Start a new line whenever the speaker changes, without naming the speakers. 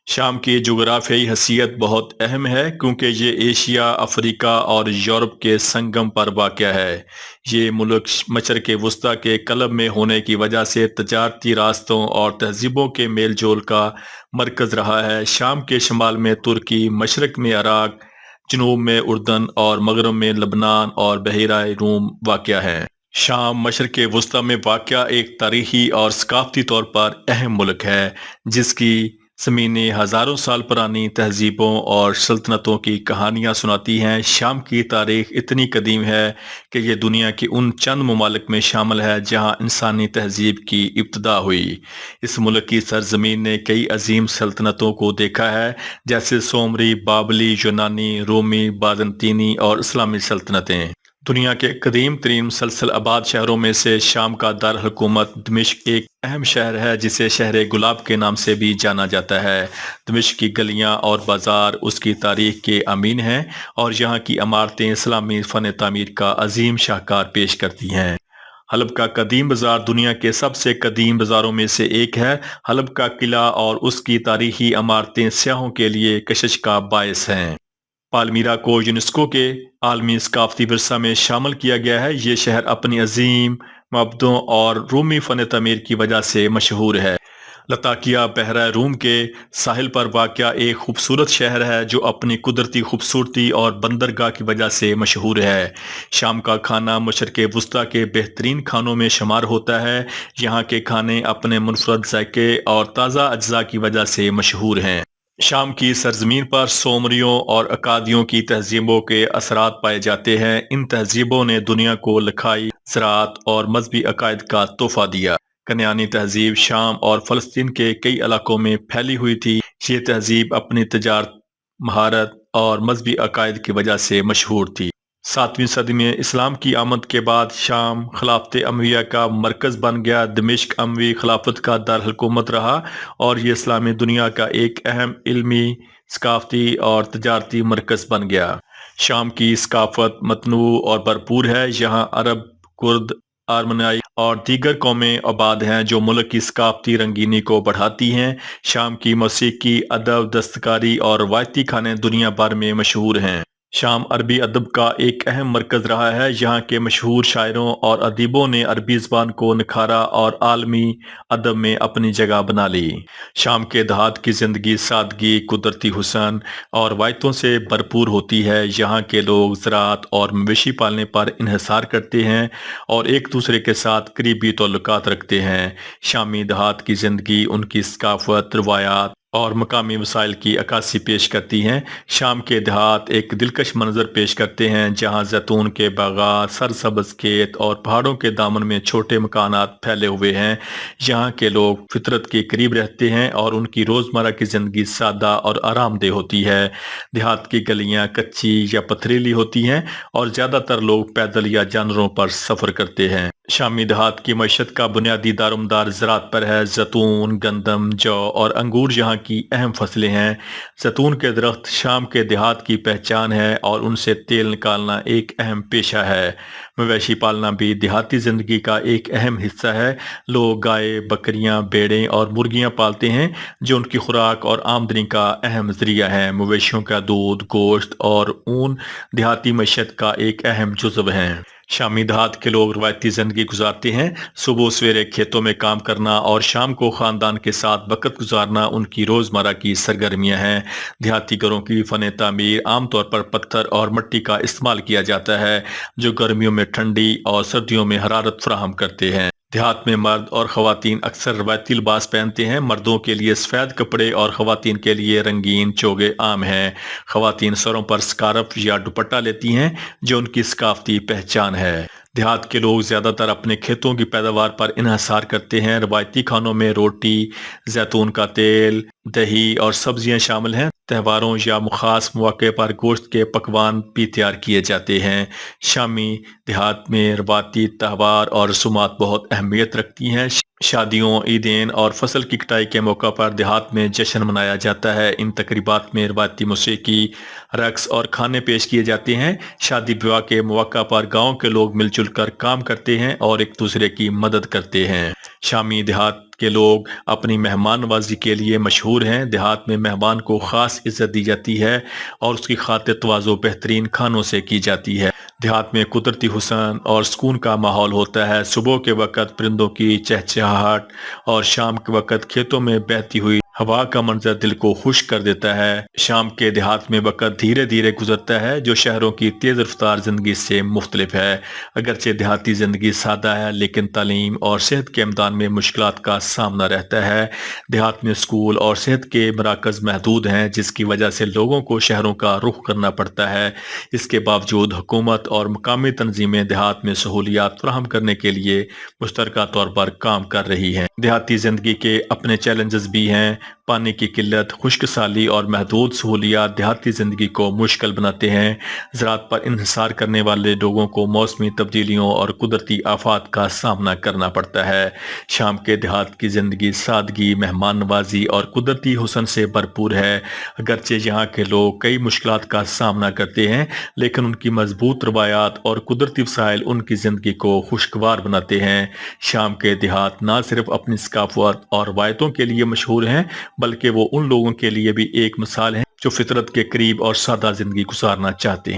شام کی جغرافیائی حیثیت بہت اہم ہے کیونکہ یہ ایشیا، افریقہ اور یورپ کے سنگم پر واقع ہے۔ یہ ملک مشرق وسطیٰ کے قلب میں ہونے کی وجہ سے تجارتی راستوں اور تہذیبوں کے میل جول کا مرکز رہا ہے۔ شام کے شمال میں ترکی، مشرق میں عراق، جنوب میں اردن اور مغرب میں لبنان اور بحیرہ روم واقع ہے۔ شام مشرق وسطیٰ میں واقع ایک تاریخی اور ثقافتی طور پر اہم ملک ہے، جس کی زمینیں ہزاروں سال پرانی تہذیبوں اور سلطنتوں کی کہانیاں سناتی ہیں۔ شام کی تاریخ اتنی قدیم ہے کہ یہ دنیا کے ان چند ممالک میں شامل ہے جہاں انسانی تہذیب کی ابتدا ہوئی۔ اس ملک کی سرزمین نے کئی عظیم سلطنتوں کو دیکھا ہے، جیسے سومری، بابلی، یونانی، رومی، بازنطینی اور اسلامی سلطنتیں۔ دنیا کے قدیم ترین مسلسل آباد شہروں میں سے شام کا دارالحکومت دمشق ایک اہم شہر ہے، جسے شہر گلاب کے نام سے بھی جانا جاتا ہے۔ دمشق کی گلیاں اور بازار اس کی تاریخ کے امین ہیں اور یہاں کی عمارتیں اسلامی فن تعمیر کا عظیم شاہکار پیش کرتی ہیں۔ حلب کا قدیم بازار دنیا کے سب سے قدیم بازاروں میں سے ایک ہے۔ حلب کا قلعہ اور اس کی تاریخی عمارتیں سیاحوں کے لیے کشش کا باعث ہیں۔ پالمیرا کو یونیسکو کے عالمی ثقافتی ورثہ میں شامل کیا گیا ہے۔ یہ شہر اپنی عظیم معبدوں اور رومی فن تعمیر کی وجہ سے مشہور ہے۔ لتاکیا بحیرہ روم کے ساحل پر واقع ایک خوبصورت شہر ہے جو اپنی قدرتی خوبصورتی اور بندرگاہ کی وجہ سے مشہور ہے۔ شام کا کھانا مشرق وسطیٰ کے بہترین کھانوں میں شمار ہوتا ہے۔ یہاں کے کھانے اپنے منفرد ذائقے اور تازہ اجزاء کی وجہ سے مشہور ہیں۔ شام کی سرزمین پر سومریوں اور اکادیوں کی تہذیبوں کے اثرات پائے جاتے ہیں۔ ان تہذیبوں نے دنیا کو لکھائی، زراعت اور مذہبی عقائد کا تحفہ دیا۔ کنعانی تہذیب شام اور فلسطین کے کئی علاقوں میں پھیلی ہوئی تھی۔ یہ تہذیب اپنی تجارت، مہارت اور مذہبی عقائد کی وجہ سے مشہور تھی۔ 7ویں صدی میں اسلام کی آمد کے بعد شام خلافت امویہ کا مرکز بن گیا۔ دمشق اموی خلافت کا دارالحکومت رہا اور یہ اسلامی دنیا کا ایک اہم علمی، ثقافتی اور تجارتی مرکز بن گیا۔ شام کی ثقافت متنوع اور بھرپور ہے۔ یہاں عرب، کرد، آرمنائی اور دیگر قومیں آباد ہیں جو ملک کی ثقافتی رنگینی کو بڑھاتی ہیں۔ شام کی موسیقی، ادب، دستکاری اور روایتی کھانے دنیا بھر میں مشہور ہیں۔ شام عربی ادب کا ایک اہم مرکز رہا ہے۔ یہاں کے مشہور شاعروں اور ادیبوں نے عربی زبان کو نکھارا اور عالمی ادب میں اپنی جگہ بنا لی۔ شام کے دیہات کی زندگی سادگی، قدرتی حسن اور روایتوں سے بھرپور ہوتی ہے۔ یہاں کے لوگ زراعت اور مویشی پالنے پر انحصار کرتے ہیں اور ایک دوسرے کے ساتھ قریبی تعلقات رکھتے ہیں۔ شامی دیہات کی زندگی ان کی ثقافت، روایات اور مقامی وسائل کی عکاسی پیش کرتی ہیں۔ شام کے دیہات ایک دلکش منظر پیش کرتے ہیں جہاں زیتون کے باغات، سرسبز کھیت اور پہاڑوں کے دامن میں چھوٹے مکانات پھیلے ہوئے ہیں۔ یہاں کے لوگ فطرت کے قریب رہتے ہیں اور ان کی روزمرہ کی زندگی سادہ اور آرام دہ ہوتی ہے۔ دیہات کی گلیاں کچی یا پتھریلی ہوتی ہیں اور زیادہ تر لوگ پیدل یا جانوروں پر سفر کرتے ہیں۔ شامی دیہات کی معیشت کا بنیادی دارومدار زراعت پر ہے۔ زیتون، گندم، جو اور انگور یہاں کی اہم فصلیں ہیں۔ زیتون کے درخت شام کے دیہات کی پہچان ہے اور ان سے تیل نکالنا ایک اہم پیشہ ہے۔ مویشی پالنا بھی دیہاتی زندگی کا ایک اہم حصہ ہے۔ لوگ گائے، بکریاں، بھیڑیں اور مرغیاں پالتے ہیں جو ان کی خوراک اور آمدنی کا اہم ذریعہ ہیں۔ مویشیوں کا دودھ، گوشت اور اون دیہاتی معیشت کا ایک اہم جزو ہیں۔ شامی دیہات کے لوگ روایتی زندگی گزارتے ہیں۔ صبح سویرے کھیتوں میں کام کرنا اور شام کو خاندان کے ساتھ وقت گزارنا ان کی روزمرہ کی سرگرمیاں ہیں۔ دیہاتی گھروں کی فن تعمیر عام طور پر پتھر اور مٹی کا استعمال کیا جاتا ہے جو گرمیوں میں ٹھنڈی اور سردیوں میں حرارت فراہم کرتے ہیں۔ دیہات میں مرد اور خواتین اکثر روایتی لباس پہنتے ہیں۔ مردوں کے لیے سفید کپڑے اور خواتین کے لیے رنگین چوگے عام ہیں۔ خواتین سروں پر سکارف یا دوپٹہ لیتی ہیں جو ان کی ثقافتی پہچان ہے۔ دیہات کے لوگ زیادہ تر اپنے کھیتوں کی پیداوار پر انحصار کرتے ہیں۔ روایتی کھانوں میں روٹی، زیتون کا تیل، دہی اور سبزیاں شامل ہیں۔ تہواروں یا خاص مواقع پر گوشت کے پکوان بھی تیار کیے جاتے ہیں۔ شامی دیہات میں روایتی تہوار اور رسومات بہت اہمیت رکھتی ہیں۔ شادیوں، عیدین اور فصل کی کٹائی کے موقع پر دیہات میں جشن منایا جاتا ہے۔ ان تقریبات میں روایتی موسیقی، رقص اور کھانے پیش کیے جاتے ہیں۔ شادی بیاہ کے مواقع پر گاؤں کے لوگ مل جل کر کام کرتے ہیں اور ایک دوسرے کی مدد کرتے ہیں۔ شامی دیہات کے لوگ اپنی مہمان نوازی کے لیے مشہور ہیں۔ دیہات میں مہمان کو خاص عزت دی جاتی ہے اور اس کی خاطر تواضع بہترین کھانوں سے کی جاتی ہے۔ دیہات میں قدرتی حسن اور سکون کا ماحول ہوتا ہے۔ صبح کے وقت پرندوں کی چہچہاہٹ اور شام کے وقت کھیتوں میں بہتی ہوئی ہوا کا منظر دل کو خوش کر دیتا ہے۔ شام کے دیہات میں وقت دھیرے دھیرے گزرتا ہے، جو شہروں کی تیز رفتار زندگی سے مختلف ہے۔ اگرچہ دیہاتی زندگی سادہ ہے، لیکن تعلیم اور صحت کے امداد میں مشکلات کا سامنا رہتا ہے۔ دیہات میں اسکول اور صحت کے مراکز محدود ہیں، جس کی وجہ سے لوگوں کو شہروں کا رخ کرنا پڑتا ہے۔ اس کے باوجود حکومت اور مقامی تنظیمیں دیہات میں سہولیات فراہم کرنے کے لیے مشترکہ طور پر کام کر رہی ہیں۔ دیہاتی زندگی کے اپنے چیلنجز بھی ہیں۔ پانی کی قلت، خشک سالی اور محدود سہولیات دیہاتی زندگی کو مشکل بناتے ہیں۔ زراعت پر انحصار کرنے والے لوگوں کو موسمی تبدیلیوں اور قدرتی آفات کا سامنا کرنا پڑتا ہے۔ شام کے دیہات کی زندگی سادگی، مہمان نوازی اور قدرتی حسن سے بھرپور ہے۔ اگرچہ یہاں کے لوگ کئی مشکلات کا سامنا کرتے ہیں، لیکن ان کی مضبوط روایات اور قدرتی وسائل ان کی زندگی کو خوشگوار بناتے ہیں۔ شام کے دیہات نہ صرف اپنی ثقافت اور روایتوں کے لیے مشہور ہیں، بلکہ وہ ان لوگوں کے لیے بھی ایک مثال ہیں جو فطرت کے قریب اور سادہ زندگی گزارنا چاہتے ہیں۔